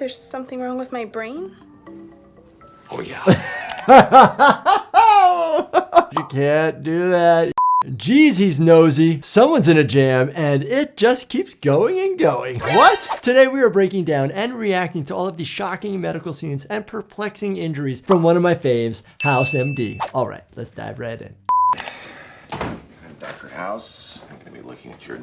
There's something wrong with my brain? Oh, yeah. You can't do that. Geez, he's nosy. Someone's in a jam, and it just keeps going and going. What? Today we are breaking down and reacting to all of the shocking medical scenes and perplexing injuries from one of my faves, House M.D. All right, let's dive right in. I'm Dr. House. I'm going to be looking at your...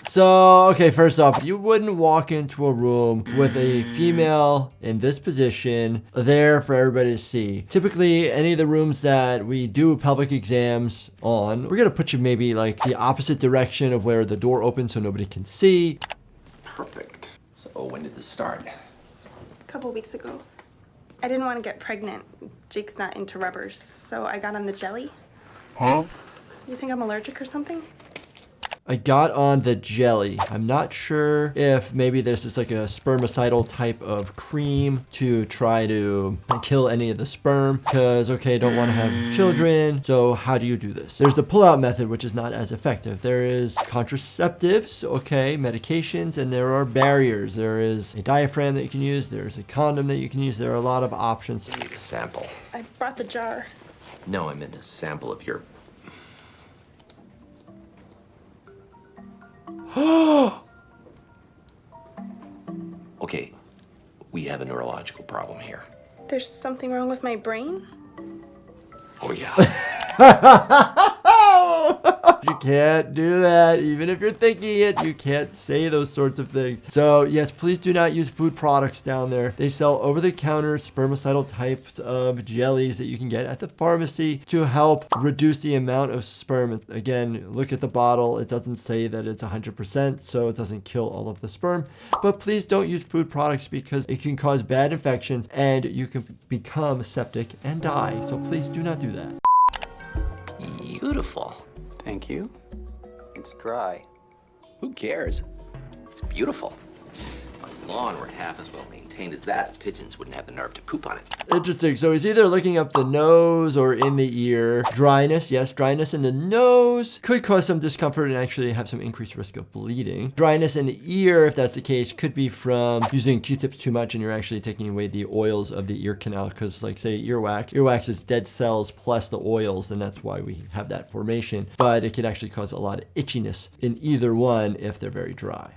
So, okay, first off, you wouldn't walk into a room with a female in this position there for everybody to see. Typically, any of the rooms that we do public exams on, we're going to put you maybe like the opposite direction of where the door opens so nobody can see. Perfect. So, when did this start? A couple weeks ago. I didn't want to get pregnant. Jake's not into rubbers, so I got on the jelly. Huh? You think I'm allergic or something? I got on the jelly. I'm not sure if maybe there's just like a spermicidal type of cream to try to kill any of the sperm because, okay, don't want to have children. So how do you do this? There's the pull-out method, which is not as effective. There is contraceptives, okay, medications, and there are barriers. There is a diaphragm that you can use. There's a condom that you can use. There are a lot of options. You need a sample. I brought the jar. No, I meant a sample of your... Okay, we have a neurological problem here. There's something wrong with my brain? Oh, yeah. You can't do that. Even if you're thinking it, you can't say those sorts of things. So yes, please do not use food products down there. They sell over-the-counter spermicidal types of jellies that you can get at the pharmacy to help reduce the amount of sperm. Again, look at the bottle. It doesn't say that it's 100%, so it doesn't kill all of the sperm. But please don't use food products because it can cause bad infections and you can become septic and die. So please do not do that. Beautiful. Thank you. It's dry. Who cares? It's beautiful. If a lawn were half as well maintained as that, pigeons wouldn't have the nerve to poop on it. Interesting. So he's either looking up the nose or in the ear. Dryness, yes, dryness in the nose could cause some discomfort and actually have some increased risk of bleeding. Dryness in the ear, if that's the case, could be from using Q-tips too much and you're actually taking away the oils of the ear canal because, like, say, earwax. Earwax is dead cells plus the oils, and that's why we have that formation. But it can actually cause a lot of itchiness in either one if they're very dry.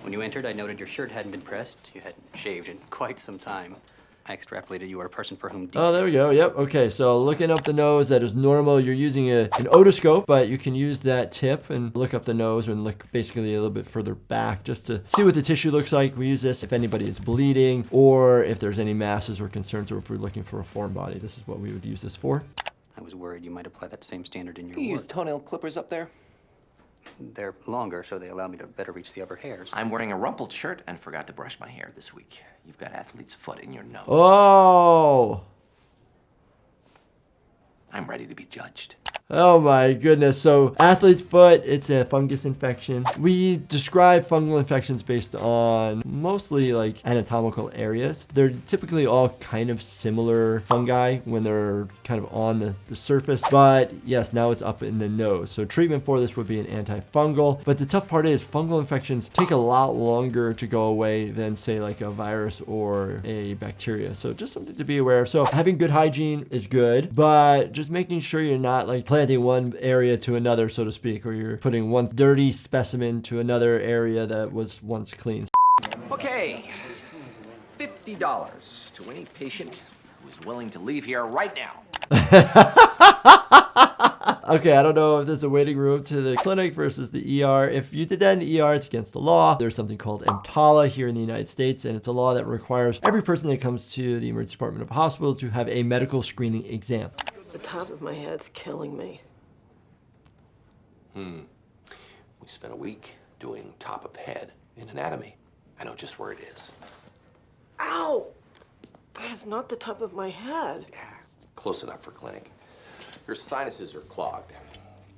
When you entered, I noted your shirt hadn't been pressed. You hadn't shaved in quite some time. I extrapolated you were a person for whom... Oh, there we go. Yep. Okay, so looking up the nose, that is normal. You're using an otoscope, but you can use that tip and look up the nose and look basically a little bit further back just to see what the tissue looks like. We use this if anybody is bleeding or if there's any masses or concerns or if we're looking for a foreign body. This is what we would use this for. I was worried you might apply that same standard in your You work. use toenail clippers up there? They're longer, so they allow me to better reach the upper hairs. I'm wearing a rumpled shirt and forgot to brush my hair this week. You've got athlete's foot in your nose. Oh! I'm ready to be judged. Oh my goodness. So athlete's foot, it's a fungus infection. We describe fungal infections based on mostly like anatomical areas. They're typically all kind of similar fungi when they're kind of on the surface. But yes, now it's up in the nose. So treatment for this would be an antifungal. But the tough part is fungal infections take a lot longer to go away than say like a virus or a bacteria. So just something to be aware of. So having good hygiene is good, but just making sure you're not like planting one area to another, so to speak, or you're putting one dirty specimen to another area that was once clean. Okay, $50 to any patient who is willing to leave here right now. Okay, I don't know if there's a waiting room to the clinic versus the ER. If you did that in the ER, it's against the law. There's something called EMTALA here in the United States, and it's a law that requires every person that comes to the emergency department of a hospital to have a medical screening exam. The top of my head's killing me. We spent a week doing top of head in anatomy. I know just where it is. Ow! That is not the top of my head. Yeah, close enough for clinic. Your sinuses are clogged.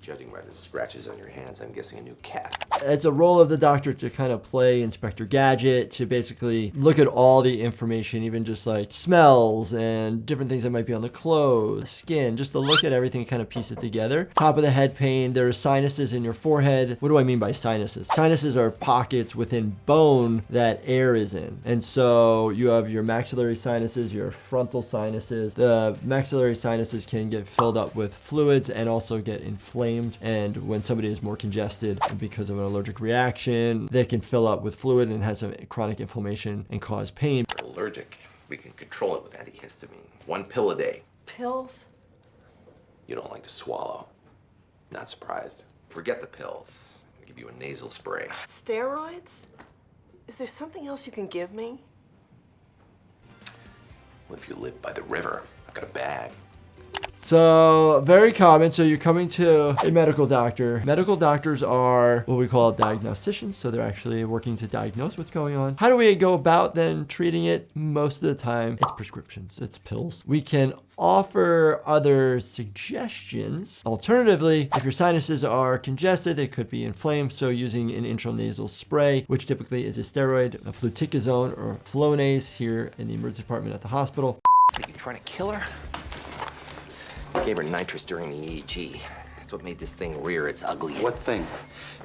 Judging by the scratches on your hands, I'm guessing a new cat. It's a role of the doctor to kind of play Inspector Gadget, to basically look at all the information, even just like smells and different things that might be on the clothes, skin, just to look at everything and kind of piece it together. Top of the head pain, there are sinuses in your forehead. What do I mean by sinuses? Sinuses are pockets within bone that air is in. And so you have your maxillary sinuses, your frontal sinuses. The maxillary sinuses can get filled up with fluids and also get inflamed. And when somebody is more congested because of an allergic reaction, they can fill up with fluid and has some chronic inflammation and cause pain. If you're allergic, we can control it with antihistamine. 1 pill a day. Pills? You don't like to swallow. Not surprised. Forget the pills. I'll give you a nasal spray. Steroids? Is there something else you can give me? Well, if you live by the river, I've got a bag. So very common. So you're coming to a medical doctor. Medical doctors are what we call diagnosticians. So they're actually working to diagnose what's going on. How do we go about then treating it? Most of the time, it's prescriptions, it's pills. We can offer other suggestions. Alternatively, if your sinuses are congested, they could be inflamed. So using an intranasal spray, which typically is a steroid, a fluticasone or Flonase here in the emergency department at the hospital. Are you trying to kill her? Gave her nitrous during the EEG. That's what made this thing rear its ugly. What thing?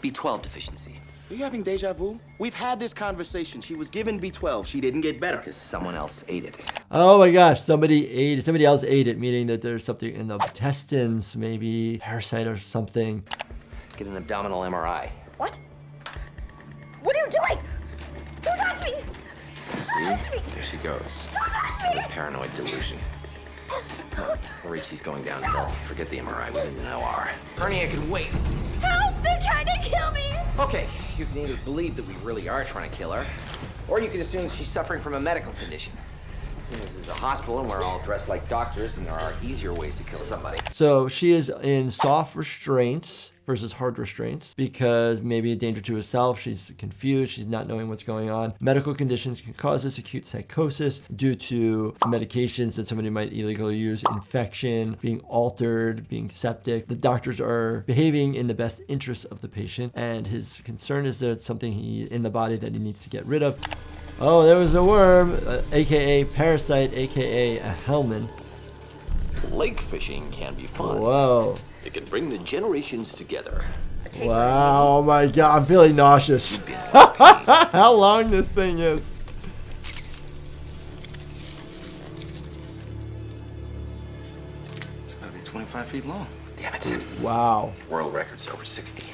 B12 deficiency. Are you having deja vu? We've had this conversation. She was given B12. She didn't get better. Because someone else ate it. Oh my gosh, somebody else ate it, meaning that there's something in the intestines, maybe parasite or something. Get an abdominal MRI. What? What are you doing? Don't touch me! See? There she goes. Another paranoid delusion. Come on, hurry, she's going downhill. Forget the MRI, we need an OR. Hernia can wait. Help! They're trying to kill me! Okay, you can either believe that we really are trying to kill her, or you can assume she's suffering from a medical condition. Seeing this is a hospital and we're all dressed like doctors and there are easier ways to kill somebody. So she is in soft restraints versus hard restraints because maybe a danger to herself. She's confused. She's not knowing what's going on. Medical conditions can cause this acute psychosis due to medications that somebody might illegally use, infection, being altered, being septic. The doctors are behaving in the best interest of the patient, and his concern is that it's something in the body that he needs to get rid of. Oh, there was a worm, aka parasite, aka a helmin. Lake fishing can be fun. Whoa. It can bring the generations together. Wow, oh my god, I'm feeling nauseous. How long this thing is. It's gotta be 25 feet long. Damn it. Wow. World record's over 60.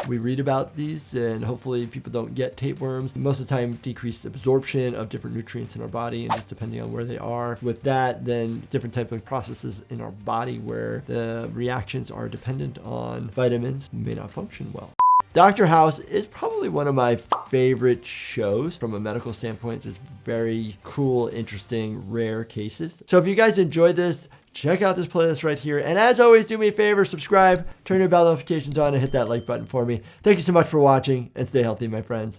We read about these and hopefully people don't get tapeworms. Most of the time, decreased absorption of different nutrients in our body and just depending on where they are. With that, then different type of processes in our body where the reactions are dependent on vitamins may not function well. Doctor House is probably one of my favorite shows from a medical standpoint. It's very cool, interesting, rare cases. So if you guys enjoyed this, check out this playlist right here. And as always, do me a favor, subscribe, turn your bell notifications on, and hit that like button for me. Thank you so much for watching, and stay healthy, my friends.